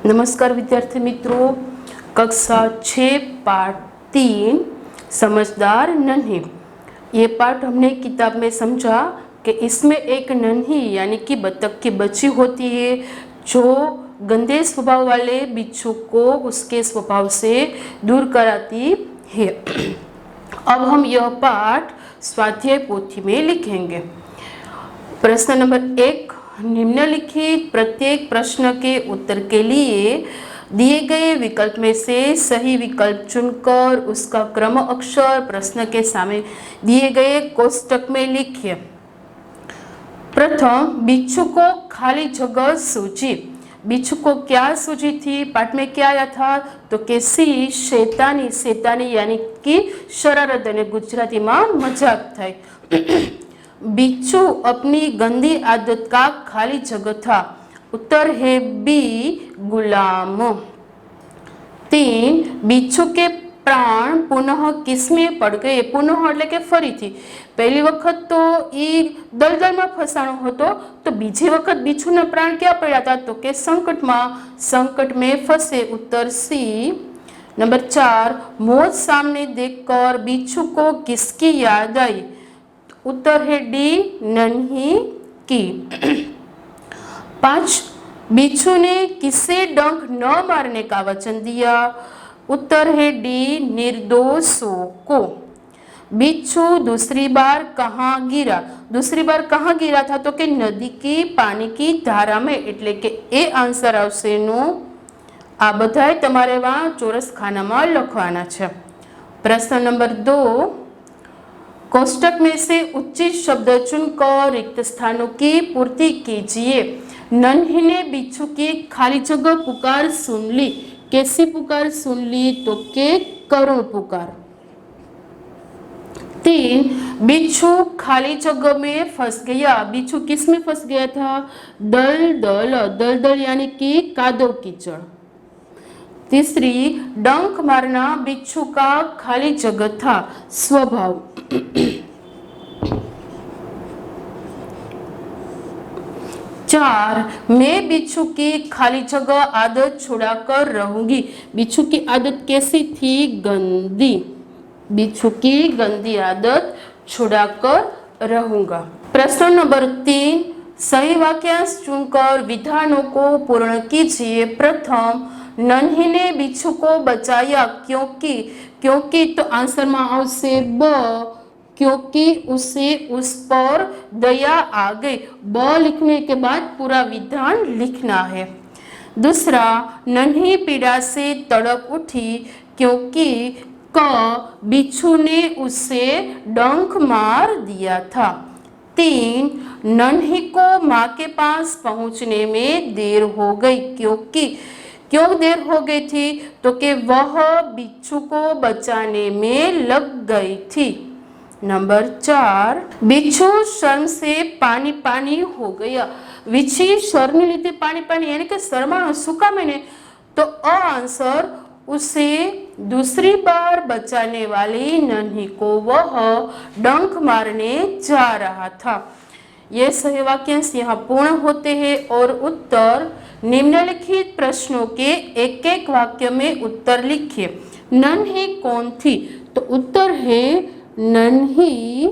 नमस्कार विद्यार्थी मित्रों, कक्षा 6 पाठ 3 समझदार नन्ही। ये पाठ हमने किताब में समझा कि इसमें एक नन्ही यानी कि बतख की बच्ची होती है जो गंदे स्वभाव वाले बिच्छू को उसके स्वभाव से दूर कराती है। अब हम यह पाठ स्वाध्याय पोथी में लिखेंगे। प्रश्न नंबर 1, निम्नलिखित प्रत्येक प्रश्न के उत्तर के लिए दिए गए विकल्प में से सही विकल्प चुनकर उसका क्रम अक्षर प्रश्न के सामने दिए गए कोष्टक में लिखिए। प्रथम, बिच्छू को खाली जगह सूझी। बिच्छू को क्या सूझी थी? पाठ में क्या आया था? तो कैसी शैतानी, शैतानी यानी कि शरारत અને ગુજરાતીમાં મજાક થાય। बिच्छू अपनी गंदी आदत का खाली जगह था। उत्तर है बी, गुलाम। 3, बिच्छू के प्राण पुनः किसमें पड़ गए? पुनः એટલે કે ફરીથી। પહેલી વખત તો ઈ દલદલમાં ફસાણો હતો, તો બીજી વખત बिच्छूના प्राण ક્યાં પડ્યા હતા? તો કે સંકટમાં, संकट में फंसे। उत्तर सी। नंबर 4, मौत सामने देखकर बिच्छू को किसकी याद आई? उत्तर है डी, नन्ही की। 5, बिच्छू ने किसे डंक न मारने का वचन दिया? उत्तर है डी, निर्दोषों को। बिच्छू दूसरी बार कहाँ गिरा? दूसरी बार कहाँ गिरा था? तो कि नदी की पानी की धारा में, એટલે કે એ આન્સર આવશે નો। આ બધાય તમારે વા ચોરસ ખાનામાં લખવાના છે। प्रश्न नंबर 2, कोष्टक में से उचित शब्द चुनकर रिक्त स्थानों की पूर्ति कीजिए। नन्ही ने बिच्छू की खाली जगह पुकार सुन ली। कैसी पुकार सुन ली? तो के करुण पुकार। 3, बिच्छू खाली जगह में फंस गया। बिच्छू किस में फंस गया था? दलदल, दलदल यानी कि कादव कीचड़। तीसरी, डंक मारना बिच्छू का खाली जगह था, स्वभाव। 4, मैं बिच्छू की खाली जगह आदत छुड़ाकर रहूंगी। बिच्छू की आदत कैसी थी? गंदी। बिच्छू की गंदी आदत छुड़ाकर रहूंगा। प्रश्न नंबर 3, सही वाक्यांश चुनकर विधानों को पूर्ण कीजिए। प्रथम, नन्ही ने बिच्छू को बचाया क्योंकि, क्योंकि तो आंसर में आवशे ब, क्योंकि उसे उस पर दया आ गई। ब लिखने के बाद पूरा विधान लिखना है। दूसरा, नन्ही पीड़ा से तड़प उठी क्योंकि क, बिच्छू ने उसे डंक मार दिया था। 3, नन्ही को माँ के पास पहुंचने में देर हो गई क्योंकि, क्यों देर हो गई थी? तो कि वह बिच्छू को बचाने में लग गई थी। नंबर 4, बिच्छू शर्म से पानी पानी हो गया। विच्छी शर्म लीधे पानी पानी यानी कि शर्मा सुका मैंने, तो आंसर उसे दूसरी बार बचाने वाली नन्ही को वह डंक मारने जा रहा था। ये सही वाक्यांश यहाँ पूर्ण होते हैं और उत्तर निम्नलिखित प्रश्नों के एक एक वाक्य में उत्तर लिखिए। नन्ही कौन थी? तो उत्तर है नन्ही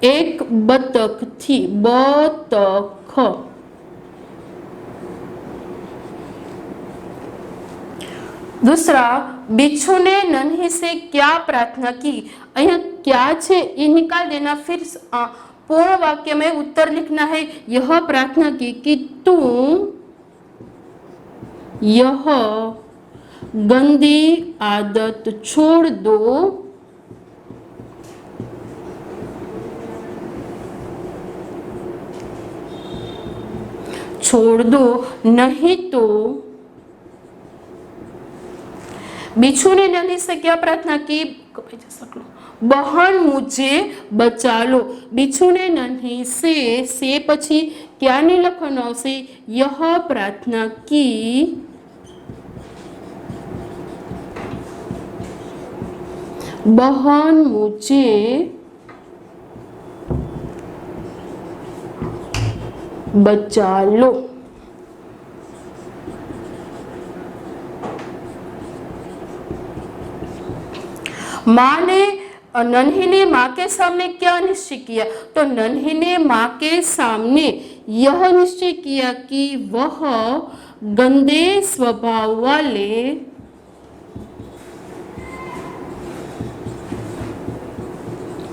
एक बतख थी, बतख। दूसरा, बिच्छू ने नन्ही से क्या प्रार्थना की? अहियां क्या छे ये निकाल देना, फिर पूर्ण वाक्य में उत्तर लिखना है। यह प्रार्थना की कि तू यह गंदी आदत छोड़ दो, छोड़ दो, नहीं तो। बिच्छू ने नन्ही से क्या प्रार्थना की? बहन मुझे बचा लो। बिच्छू ने नन्ही से पछी क्या नहीं लखवानो आवशे? यह प्रार्थना की बहन मुझे बचा लो। माँ ने नन्ही ने माँ के सामने क्या निश्चय किया? तो नन्ही ने माँ के सामने यह निश्चय किया कि वह गंदे स्वभाव वाले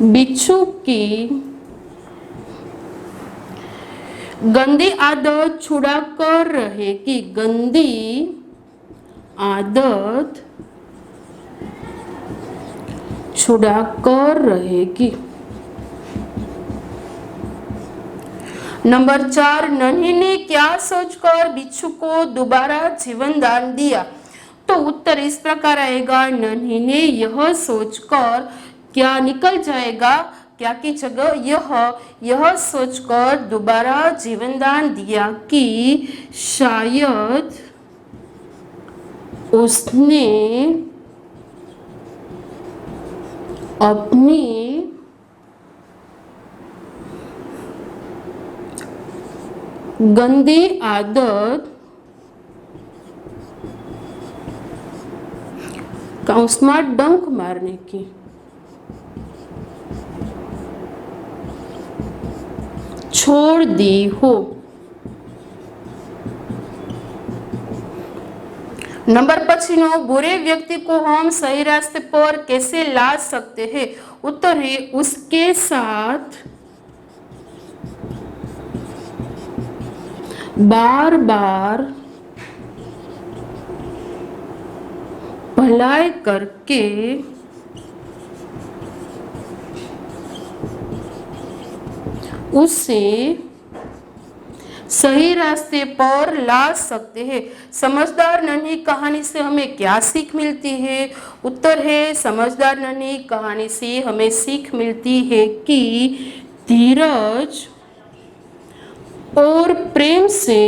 बिच्छू की गंदी आदत छुड़ा कर रहेगी। गंदी आदत छुड़ा कर रहेगी। नंबर 4, नन्ही ने क्या सोचकर बिच्छू को दोबारा जीवन दान दिया? तो उत्तर इस प्रकार आएगा, नन्ही ने यह सोचकर, क्या निकल जाएगा क्या की जगह यह सोचकर दोबारा जीवन दान दिया कि शायद उसने अपनी गंदी आदत काउंसमार्ट डंक मारने की छोड़ दी हो। नंबर 25, बुरे व्यक्ति को हम सही रास्ते पर कैसे ला सकते हैं? उत्तर है, उसके साथ बार बार भलाई करके उसे सही रास्ते पर ला सकते हैं। समझदार नन्ही कहानी से हमें क्या सीख मिलती है? उत्तर है, समझदार नन्ही कहानी से हमें सीख मिलती है कि धीरज और प्रेम से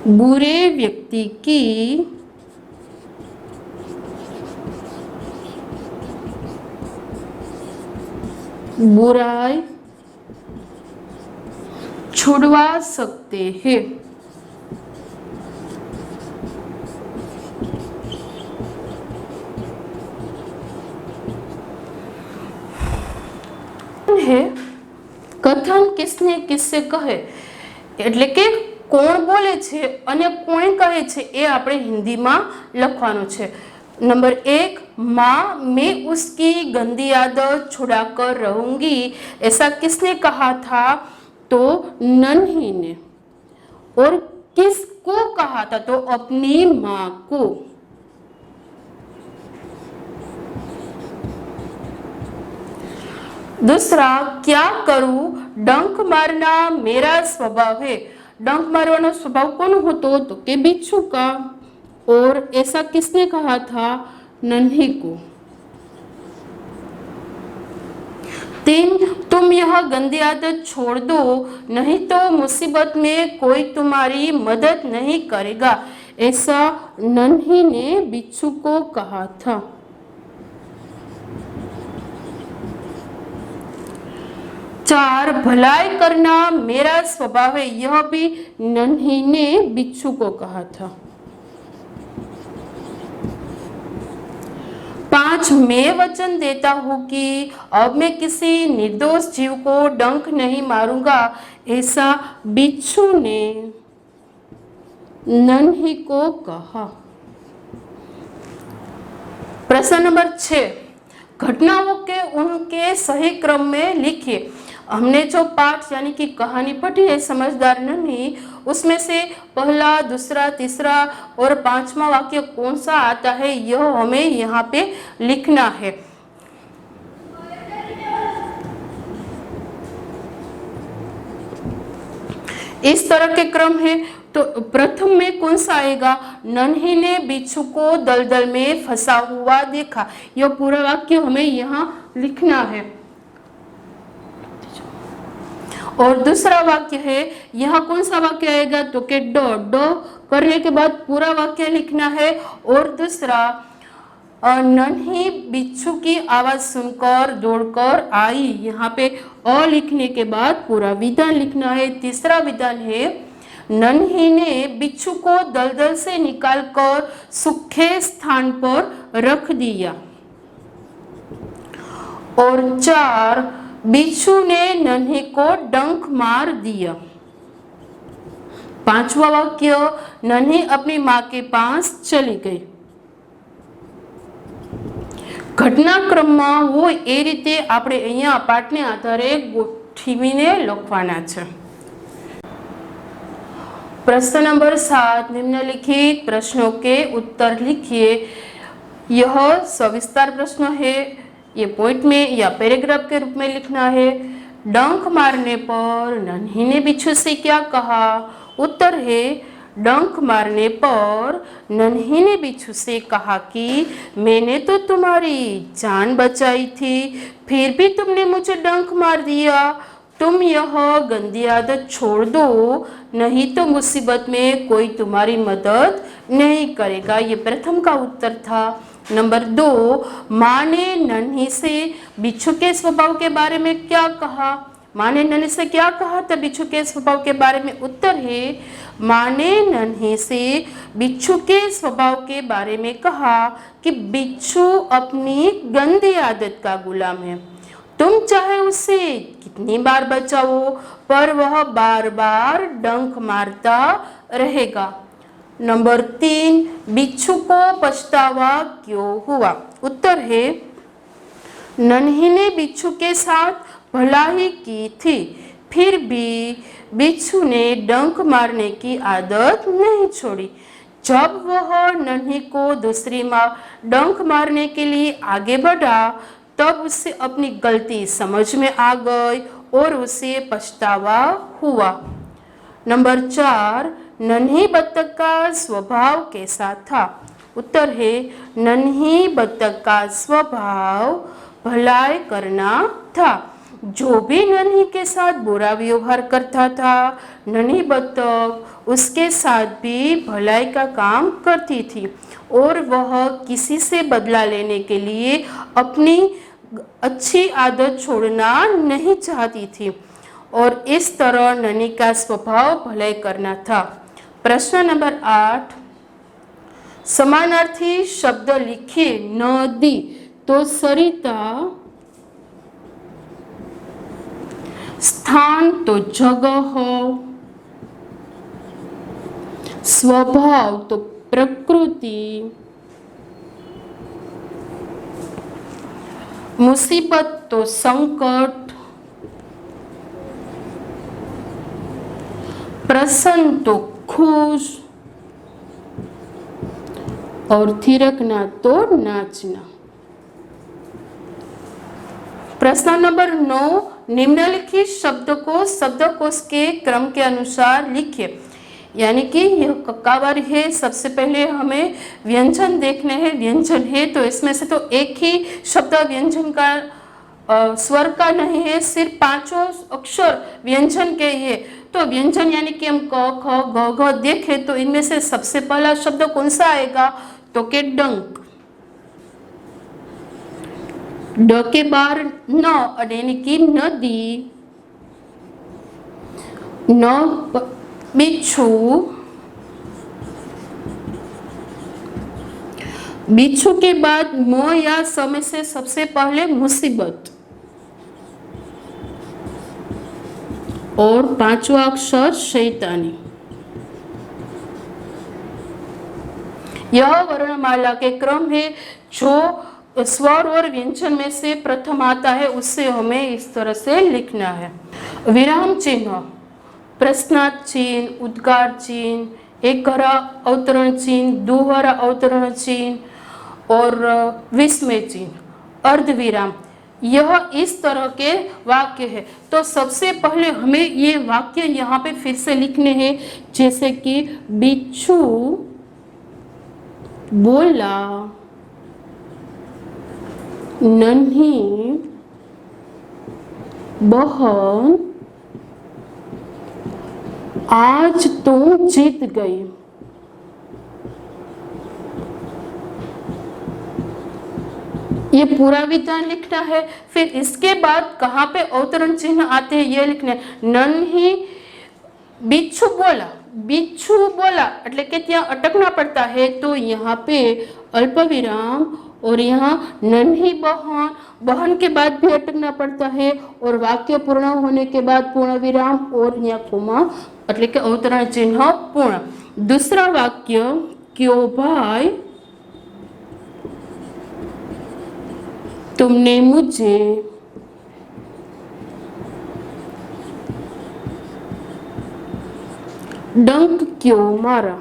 बुरे व्यक्ति की बुराई छुड़वा सकते हैं। है કથન કિસને કિસ્સે કહે એટલે કે કોણ બોલે છે અને કોણ કહે છે એ આપણે હિન્દીમાં લખવાનું છે। नंबर 1, माँ मैं उसकी गंदी आदत छुड़ाकर रहूंगी, ऐसा किसने कहा था? तो नन्ही ने। और किसको कहा था? तो अपनी माँ को। दूसरा, क्या करूं? डंक मारना मेरा स्वभाव है। डंक मारवानो स्वभाव कौन होतो? तो के बिच्छू का। और ऐसा किसने कहा था? नन्ही को। 3, तुम यह गंदी आदत छोड़ दो, नहीं तो मुसीबत में कोई तुम्हारी मदद नहीं करेगा, ऐसा नन्ही ने बिच्छू को कहा था। 4, भलाई करना मेरा स्वभाव है, यह भी नन्ही ने बिच्छू को कहा था। 5, मैं वचन देता हूं कि अब मैं किसी निर्दोष जीव को डंक नहीं मारूंगा, ऐसा बिच्छू ने नन्ही को कहा। प्रश्न नंबर 6, घटनाओं के उनके सही क्रम में लिखिए। हमने जो पाठ यानी कि कहानी पढ़ी है समझदार नन्ही, उसमें से पहला, दूसरा, तीसरा और 5वां वाक्य कौन सा आता है यह हमें यहाँ पे लिखना है। इस तरह के क्रम है। तो प्रथम में कौन सा आएगा? नन्ही ने बिच्छू को दलदल में फंसा हुआ देखा, यह पूरा वाक्य हमें यहाँ लिखना है। और दूसरा वाक्य है, यहाँ कौन सा वाक्य आएगा? तो के डो डो करने के बाद पूरा वाक्य लिखना है। और दूसरा, नन्ही बिच्छू की आवाज सुनकर दौड़कर आई, यहाँ पे अ लिखने के बाद पूरा विधान लिखना है। तीसरा विधान है, नन्ही ने बिच्छू को दलदल से निकालकर सूखे स्थान पर रख दिया। और 4, बिच्छू ने नन्ही को डंक मार दिया। 5वां वाक्य, नन्ही अपनी मां के पास चली गई। घटनाक्रमમાં હોય એ રીતે આપણે અહીંયા પાઠને આધારે ગોઠવીને લખવાના છે। प्रश्न नंबर 7, निम्नलिखित प्रश्नों के उत्तर लिखिए। यह सविस्तार प्रश्न है, ये पॉइंट में या पैराग्राफ के रूप में लिखना है। डंक मारने पर नन्ही ने बिच्छू से क्या कहा? उत्तर है, डंक मारने पर नन्ही ने बिच्छू से कहा कि मैंने तो तुम्हारी जान बचाई थी, फिर भी तुमने मुझे डंक मार दिया। तुम यह गंदी आदत छोड़ दो, नहीं तो मुसीबत में कोई तुम्हारी मदद नहीं करेगा। ये प्रथम का उत्तर था। नंबर 2, माँ ने नन्ही से बिच्छू के स्वभाव के बारे में क्या कहा? माँ ने नन्ही से क्या कहा था बिच्छू के स्वभाव के बारे में? उत्तर है, माँ ने नन्ही से बिच्छू के स्वभाव के बारे में कहा कि बिच्छू अपनी गंदी आदत का गुलाम है। तुम चाहे उसे कितनी बार बचाओ, पर वह बार बार डंक मारता रहेगा। नंबर 3, बिच्छू को पछतावा क्यों हुआ? उत्तर है, नन्ही ने बिच्छू के साथ भलाई की थी, फिर भी बिच्छू ने डंक मारने की आदत नहीं छोड़ी। जब वह नन्ही को दूसरी बार डंक मारने के लिए आगे बढ़ा, तब उसे अपनी गलती समझ में आ गई और उसे पछतावा हुआ। नंबर 4, नन्ही बत्तख का स्वभाव कैसा था? उत्तर है, नन्ही बत्तख का स्वभाव भलाई करना था। जो भी नन्ही के साथ बुरा व्यवहार करता था, नन्ही बत्तख उसके साथ भी भलाई का काम करती थी और वह किसी से बदला लेने के लिए अपनी अच्छी आदत छोड़ना नहीं चाहती थी और इस तरह नन्ही का स्वभाव भलाई करना था। प्रश्न नंबर 8, समानार्थी शब्द लिखिए। नदी तो सरिता, स्थान तो जगह, स्वभाव तो प्रकृति, मुसीबत तो संकट, प्रसन्न तो खुश और थिरकना तो नाचना। प्रश्न नंबर 9, निम्नलिखित शब्द को शब्दकोश के क्रम के अनुसार लिखिए। यानी कि यह कक्कावारी है। सबसे पहले हमें व्यंजन देखने हैं। व्यंजन है तो इसमें से तो एक ही शब्द व्यंजन का स्वर का नहीं है, सिर्फ 5 अक्षर व्यंजन के है। तो व्यंजन यानी कि हम क ख ग घ देखें तो इनमें से सबसे पहला शब्द कौन सा आएगा? तो के डंक, ड के बार न यानी कि नदी, न बिच्छू, बिच्छू के बाद म या स में से सबसे पहले मुसीबत और 5वां अक्षर शैतानी। यह वर्णमाला के क्रम है। जो स्वर और व्यंजन में से प्रथम आता है उससे हमें इस तरह से लिखना है। विराम चिन्ह, प्रश्नार्थ चिन्ह, उद्गार चिन्ह, एक हरा अवतरण चिन्ह, दोहरा अवतरण चिन्ह और विस्मय चिन्ह, अर्धविराम, यह इस तरह के वाक्य है। तो सबसे पहले हमें ये वाक्य यहाँ पे फिर से लिखने हैं, जैसे कि बिच्छू बोला, नन्ही बहन आज तुम जीत गई। ये पूरा विधान लिखना है। फिर इसके बाद कहाँ पे अवतरण चिन्ह आते हैं ये लिखना है। नन्ही बिच्छू बोला, बिच्छू बोला એટલે કે ત્યાં अटकना पड़ता है, तो यहाँ पे अल्प विराम और यहाँ नन्ही बहन, बहन के बाद भी अटकना पड़ता है और वाक्य पूर्ण होने के बाद पूर्ण विराम और यहाँ कोमा એટલે કે अवतरण चिन्ह पूर्ण। दूसरा वाक्य क्यों भाई तुमने मुझे डंक क्यों मारा।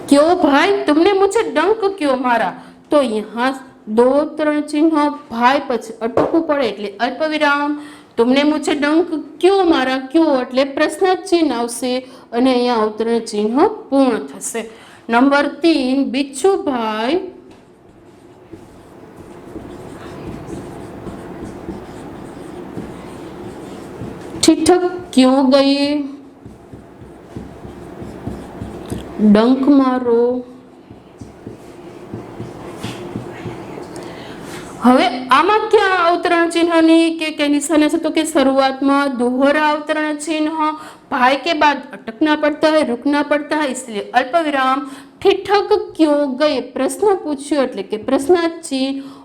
क्यों भाई तुमने मुझे डंक क्यों मारा, तो यहाँ दो अवतरण चिन्ह भाई पछी अटकવું પડે એટલે अल्प विराम, तुमने मुझे डंक क्यों मारा, क्यों એટલે प्रश्न चिन्ह आवशे અને અહીંયા अवतरण चिन्ह पूर्ण थशे। नंबर 3 बिच्छू भाई ठिठक क्यों गई, डंक मारो। હવે આમાં क्या अवतरण चिन्ह के निशान है, तो कि शुरुआत में दोहरा अवतरण चिन्ह, भाई के बाद अटकना पड़ता है, रुकना पड़ता है, इसलिए अल्प विराम। ठिठक क्यों गए प्रश्न पूछ्यो એટલે કે प्रश्नार्थी,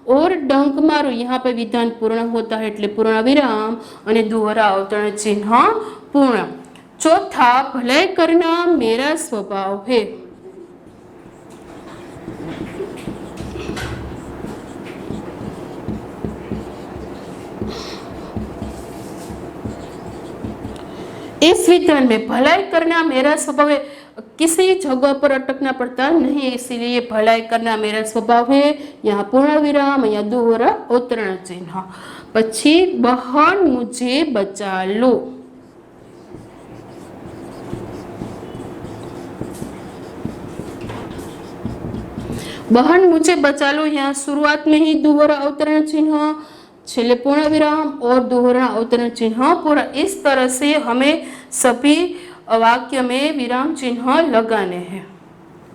और डंक मारो यहाँ पे विधान पूर्ण होता है એટલે पूर्ण विराम और दोहरा अवतरण चिन्ह पूर्ण। चौथा भलाई करना मेरा स्वभाव है। इस विधान में भलाई करना मेरा स्वभाव है, किसी जगह पर अटकना पड़ता नहीं, इसीलिए भलाई करना मेरा स्वभाव है, यहाँ पूर्ण विराम, यहाँ दोहरा अवतरण चिन्ह। पछी बहन मुझे बचा लो। बहन मुझे बचा लो, यहाँ शुरुआत में ही दोहरा अवतरण चिन्ह, छेले पूर्ण विराम और दोहरा अवतरण चिन्ह पूरा। इस तरह से हमें सभी वाक्य में विराम चिन्ह लगाने हैं।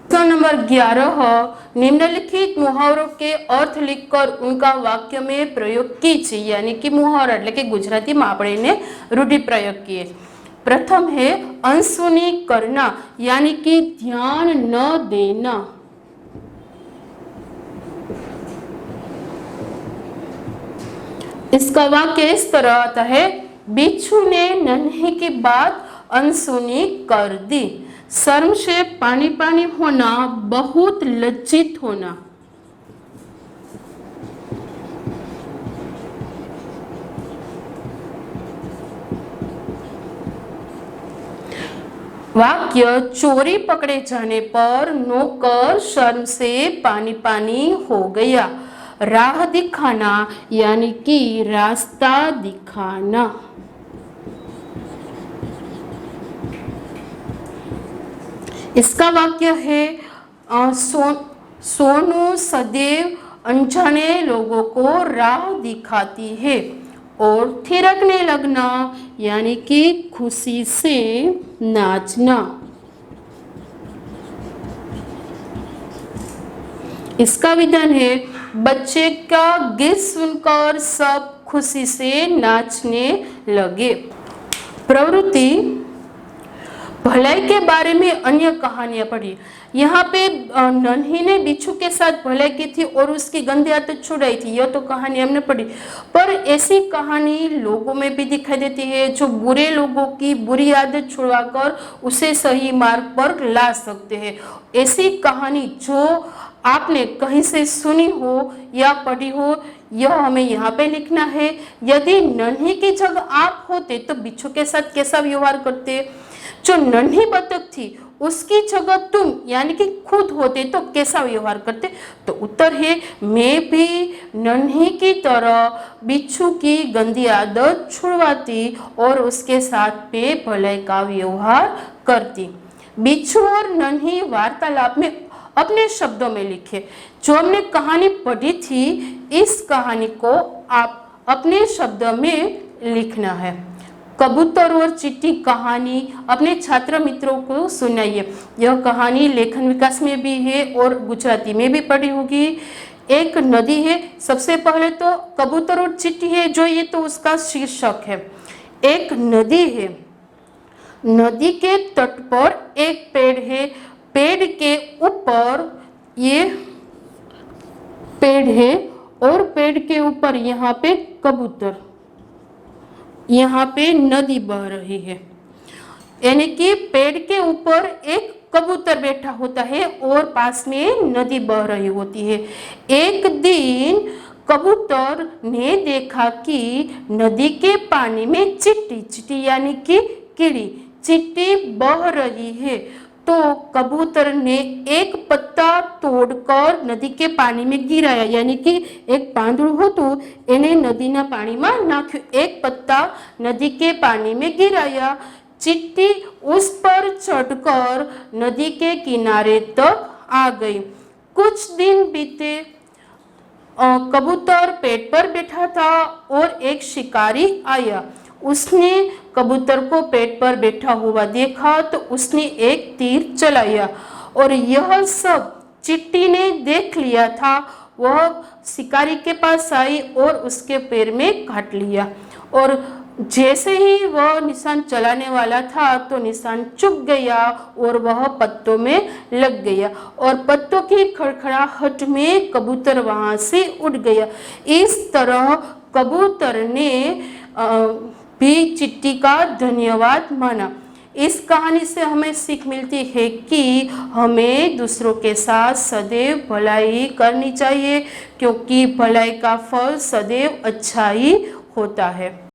प्रश्न नंबर 11, निम्नलिखित मुहावरों के अर्थ लिखकर उनका वाक्य में प्रयोग कीजिए, यानी कि मुहावरा એટલે કે ગુજરાતીમાં આપણે એને રૂઢિપ્રયોગ किए। प्रथम है अनसुनी करना, यानी कि ध्यान न देना। इसका वाक्य इस तरह आता है, बिच्छू ने नन्ही की बात अनसुनी कर दी। शर्म से पानी पानी होना, बहुत लज्जित होना। वाक्य चोरी पकड़े जाने पर नौकर शर्म से पानी पानी हो गया। राह दिखाना, यानी कि रास्ता दिखाना। इसका वाक्य है, सोनू सदैव अनजाने लोगों को राह दिखाती है। और थिरकने लगना, यानी कि खुशी से नाचना। इसका विधान है, बच्चे का गीत सुनकर सब खुशी से नाचने लगे। प्रवृत्ति भलाई के बारे में अन्य कहानियां पढ़ी। यहाँ पे नन्ही ने बिच्छू के साथ भलाई की थी और उसकी गंदी आदत छुड़ाई थी, यह तो कहानी हमने पढ़ी। पर ऐसी कहानी लोगों में भी दिखाई देती है जो बुरे लोगों की बुरी आदत छुड़वाकर उसे सही मार्ग पर ला सकते हैं। ऐसी कहानी जो आपने कहीं से सुनी हो या पढ़ी हो, यह हमें यहाँ पे लिखना है। यदि नन्ही की जगह आप होते तो बिच्छू के साथ कैसा व्यवहार करते? जो नन्ही बतख थी उसकी जगह तुम यानी कि खुद होते तो कैसा व्यवहार करते? तो उत्तर है, मैं भी नन्ही की तरह बिच्छू की गंदी आदत छुड़वाती और उसके साथ में भलाई का व्यवहार करती। बिच्छू और नन्ही वार्तालाप में अपने शब्दों में लिखे। जो हमने कहानी पढ़ी थी, इस कहानी को आप अपने शब्दों में लिखना है। कबूतर और चींटी कहानी अपने छात्र मित्रों को सुनाइए। यह कहानी लेखन विकास में भी है और गुजराती में भी पढ़ी होगी। एक नदी है। सबसे पहले तो कबूतर और चींटी है जो ये तो उसका शीर्षक है। एक नदी है, नदी के तट पर एक पेड़ है, पेड़ के ऊपर ये पेड़ है और पेड़ के ऊपर यहाँ पे कबूतर, यहाँ पे नदी बह रही है। यानी कि पेड़ के ऊपर एक कबूतर बैठा होता है और पास में नदी बह रही होती है। एक दिन कबूतर ने देखा कि नदी के पानी में चींटी, चींटी यानी कि कीड़ी, चींटी बह रही है। तो कबूतर ने एक पत्ता तोड़कर नदी के पानी में गिराया, यानी कि एक પાંદડું હતું એને નદીના પાણીમાં નાખ્યું, એક પત્ता नदी के पानी में गिराया। चींटी उस पर चढ़कर नदी के किनारे तक आ गई। कुछ दिन बीते, कबूतर पेड़ पर बैठा था और एक शिकारी आया। उसने कबूतर को पेड़ पर बैठा हुआ देखा तो उसने एक तीर चलाया और यह सब चींटी ने देख लिया था। वह शिकारी के पास आई और उसके पैर में काट लिया और जैसे ही वह निशान चलाने वाला था तो निशान चुभ गया और वह पत्तों में लग गया और पत्तों की खड़खड़ाहट में कबूतर वहां से उड़ गया। इस तरह कबूतर ने भी चींटी का धन्यवाद माना। इस कहानी से हमें सीख मिलती है कि हमें दूसरों के साथ सदैव भलाई करनी चाहिए, क्योंकि भलाई का फल सदैव अच्छा ही होता है।